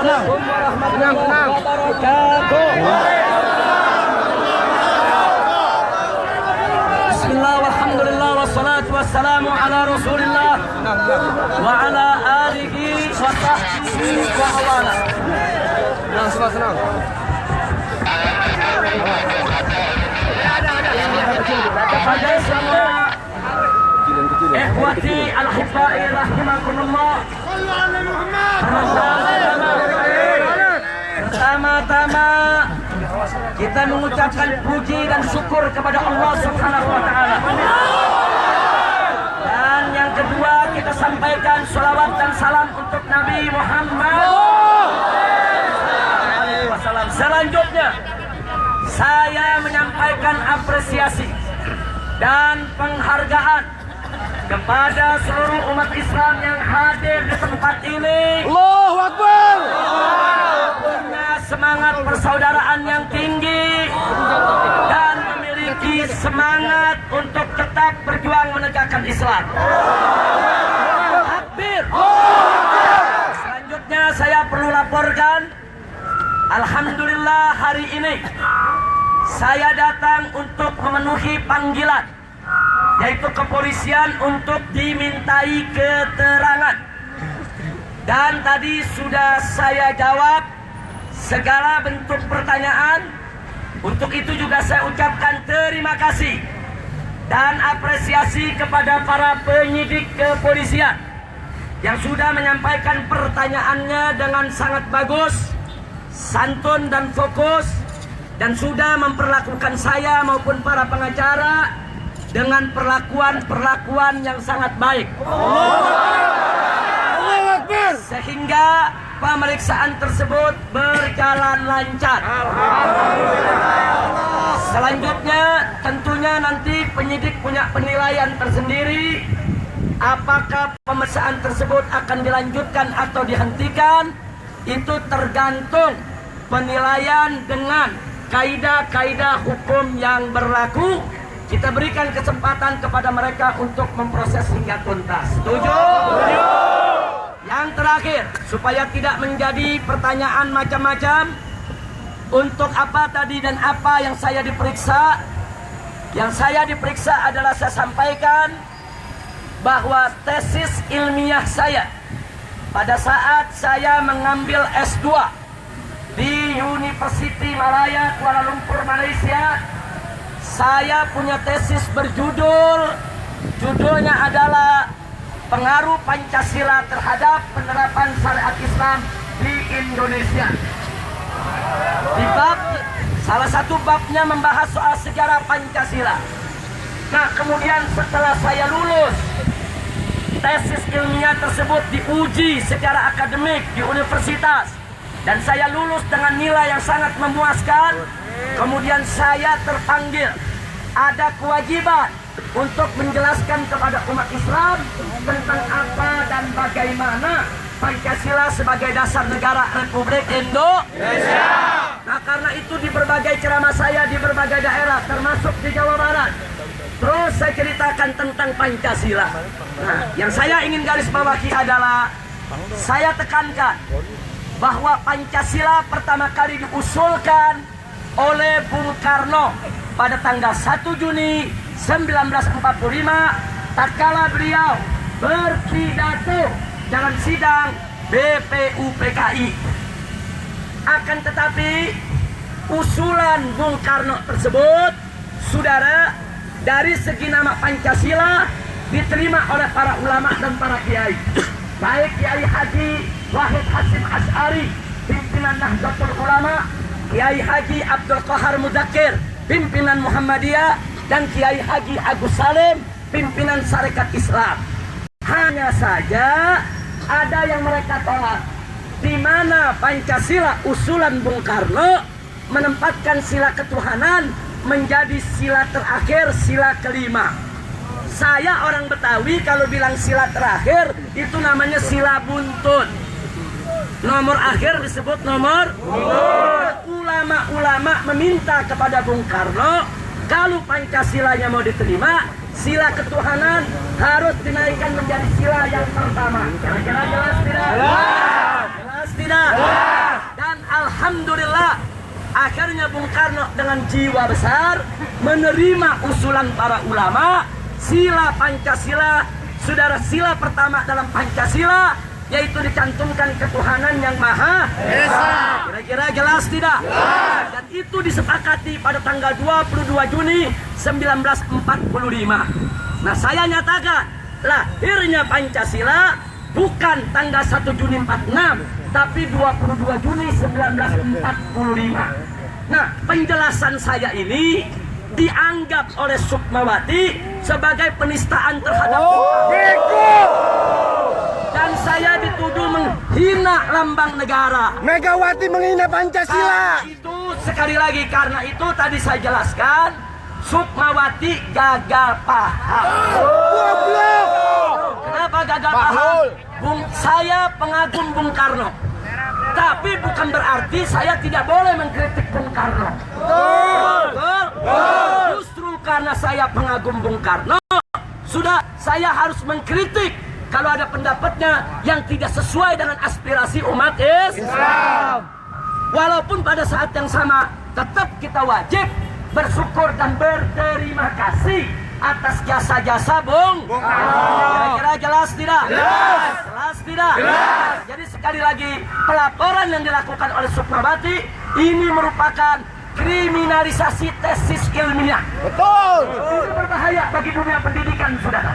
warahmatullahi wabarakatuh. Bismillah walhamdulillah wassalatu wassalamu ala rasulillah wa ala alihi wa sahbihi wa awala. Senang. Pada semua ikhwati al-hibbai rahimakumullah, pertama-tama kita mengucapkan puji dan syukur kepada Allah Subhanahu wa Ta'ala. Dan yang kedua, kita sampaikan sholawat dan salam untuk Nabi Muhammad. Selanjutnya, saya menyampaikan apresiasi dan penghargaan kepada seluruh umat Islam yang hadir di tempat ini. Allahu Akbar. Punya semangat persaudaraan yang tinggi dan memiliki semangat untuk tetap berjuang menegakkan Islam. Takbir. Selanjutnya saya perlu laporkan, alhamdulillah hari ini saya datang untuk memenuhi panggilan, yaitu kepolisian, untuk dimintai keterangan. Dan tadi sudah saya jawab segala bentuk pertanyaan. Untuk itu juga saya ucapkan terima kasih dan apresiasi kepada para penyidik kepolisian yang sudah menyampaikan pertanyaannya dengan sangat bagus, santun dan fokus, dan sudah memperlakukan saya maupun para pengacara dengan perlakuan yang sangat baik. Sehingga pemeriksaan tersebut berjalan lancar. Selanjutnya tentunya nanti penyidik punya penilaian tersendiri. Apakah pemeriksaan tersebut akan dilanjutkan atau dihentikan, itu tergantung penilaian dengan kaidah-kaidah hukum yang berlaku. Kita berikan kesempatan kepada mereka untuk memproses hingga tuntas. Setuju? Yang terakhir, supaya tidak menjadi pertanyaan macam-macam, untuk apa tadi dan apa yang saya diperiksa? Yang saya diperiksa adalah, saya sampaikan bahwa tesis ilmiah saya pada saat saya mengambil S2 di University Malaya Kuala Lumpur, Malaysia, saya punya tesis judulnya adalah pengaruh Pancasila terhadap penerapan syariat Islam di Indonesia. Di salah satu babnya membahas soal sejarah Pancasila. Nah, kemudian setelah saya lulus, tesis ilmiah tersebut diuji secara akademik di universitas, dan saya lulus dengan nilai yang sangat memuaskan. Kemudian saya terpanggil, ada kewajiban untuk menjelaskan kepada umat Islam tentang apa dan bagaimana Pancasila sebagai dasar negara Republik Indonesia. Nah, karena itu di berbagai ceramah saya di berbagai daerah, termasuk di Jawa Barat, terus saya ceritakan tentang Pancasila. Nah, yang saya ingin garis bawahi adalah, saya tekankan bahwa Pancasila pertama kali diusulkan oleh Bung Karno pada tanggal 1 Juni 1945 tatkala beliau berpidato dalam sidang BPUPKI. Akan tetapi usulan Bung Karno tersebut, saudara, dari segi nama Pancasila diterima oleh para ulama dan para kiai, baik Kiai Haji Wahid Hasyim Asy'ari, pimpinan Nahdlatul Ulama, Kiai Haji Abdul Qahar Mudzakkir, pimpinan Muhammadiyah, dan Kiai Haji Agus Salim, pimpinan Sarekat Islam. Hanya saja ada yang mereka tolak, di mana Pancasila usulan Bung Karno menempatkan sila ketuhanan menjadi sila terakhir, sila kelima. Saya orang Betawi, kalau bilang sila terakhir itu namanya sila buntut. Nomor akhir disebut nomor buntut. Ulama-ulama meminta kepada Bung Karno, kalau Pancasilanya mau diterima, sila ketuhanan harus dinaikkan menjadi sila yang pertama. Jelas tidak? Jelas tidak? Akhirnya Bung Karno dengan jiwa besar menerima usulan para ulama. Sila Pancasila, saudara, sila pertama dalam Pancasila yaitu dicantumkan ketuhanan yang Maha Esa. Kira-kira jelas tidak? Jelas. Dan itu disepakati pada tanggal 22 Juni 1945. Nah, saya nyatakan lahirnya Pancasila bukan tanggal 1 Juni 46, tapi 22 Juni 1945. Nah, penjelasan saya ini dianggap oleh Sukmawati sebagai penistaan terhadap dan saya dituduh menghina lambang negara. Megawati menghina Pancasila. Itu sekali lagi, karena itu tadi saya jelaskan Sukmawati gagal paham. Kenapa gagal paham? Saya pengagum Bung Karno, tapi bukan berarti saya tidak boleh mengkritik Bung Karno. Betul. Justru karena saya pengagum Bung Karno, sudah saya harus mengkritik kalau ada pendapatnya yang tidak sesuai dengan aspirasi umat Islam. Walaupun pada saat yang sama tetap kita wajib bersyukur dan berterima kasih atas jasa-jasa Bung Karno. Kira-kira jelas tidak? Jelas. Jelas tidak? Jelas. Jadi sekali lagi, pelaporan yang dilakukan oleh Sukmawati ini merupakan kriminalisasi tesis ilmiah. Betul. Itu berbahaya bagi dunia pendidikan, saudara.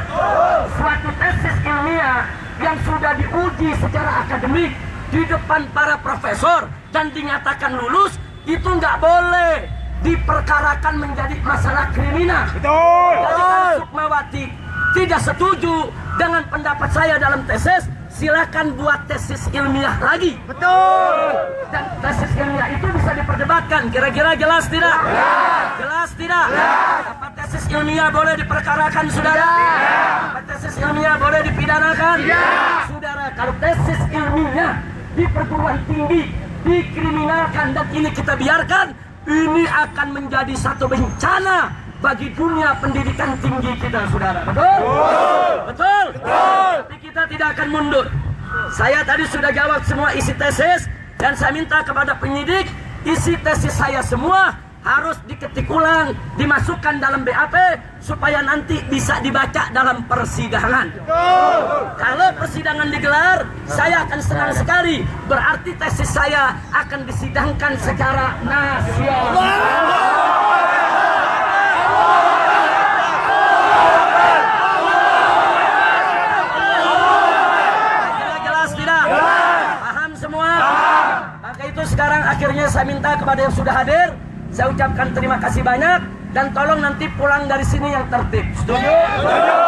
Suatu tesis ilmiah yang sudah diuji secara akademik di depan para profesor dan dinyatakan lulus, itu nggak boleh diperkarakan menjadi masalah kriminal. Betul. Jadi kalau Sukmawati tidak setuju dengan pendapat saya dalam tesis, silakan buat tesis ilmiah lagi. Betul. Dan tesis ilmiah itu bisa diperdebatkan. Kira-kira jelas tidak? Jelas. Jelas tidak? Jelas. Apa tesis ilmiah boleh diperkarakan, saudara? Apa tesis ilmiah boleh dipidanakan? Saudara, kalau tesis ilmiah di perguruan tinggi dikriminalkan dan ini kita biarkan, ini akan menjadi satu bencana bagi dunia pendidikan tinggi kita, saudara. Betul? Betul? Betul. Tapi kita tidak akan mundur. Saya tadi sudah jawab semua isi tesis dan saya minta kepada penyidik isi tesis saya semua harus diketik ulang, dimasukkan dalam BAP supaya nanti bisa dibaca dalam persidangan. Kalau persidangan digelar, saya akan senang sekali. Berarti tesis saya akan disidangkan secara nasional. Sekarang akhirnya saya minta kepada yang sudah hadir, saya ucapkan terima kasih banyak dan tolong nanti pulang dari sini yang tertib. Setuju? Setuju.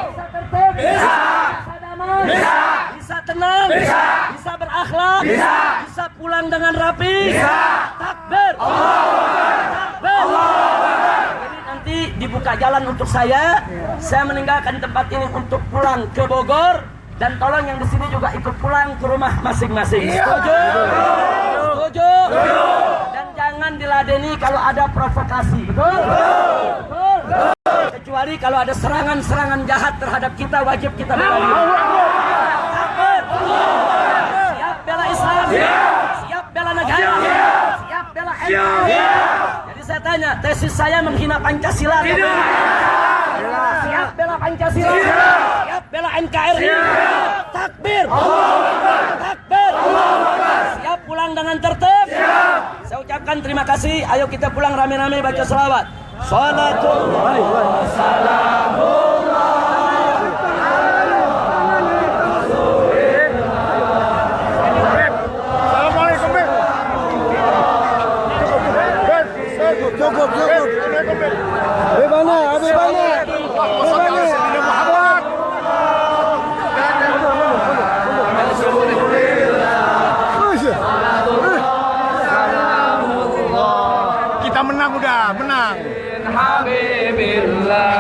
Bisa tertib? Bisa. Bisa damai? Bisa. Bisa tenang? Bisa. Bisa berakhlak? Bisa. Bisa pulang dengan rapi? Bisa. Takbir. Takbir. Jadi nanti dibuka jalan untuk saya meninggalkan tempat ini untuk pulang ke Bogor dan tolong yang di sini juga ikut pulang ke rumah masing-masing. Setuju? Setuju? Dan jangan diladeni kalau ada provokasi. Betul? Betul? Kecuali kalau ada serangan-serangan jahat terhadap kita, wajib kita bela diri. Siap bela Islam? Siap bela negara? Siap bela NKRI? Jadi saya tanya, tesis saya menghina Pancasila? Siap bela Pancasila? Siap bela NKRI? Takbir! Takbir! Siap pulang dengan tertib? Saya ucapkan terima kasih. Ayo kita pulang rame-rame baca selawat. Salatullah wa salamullah. Cukup. Bebana. Kita menang udah, menang. Habibillah.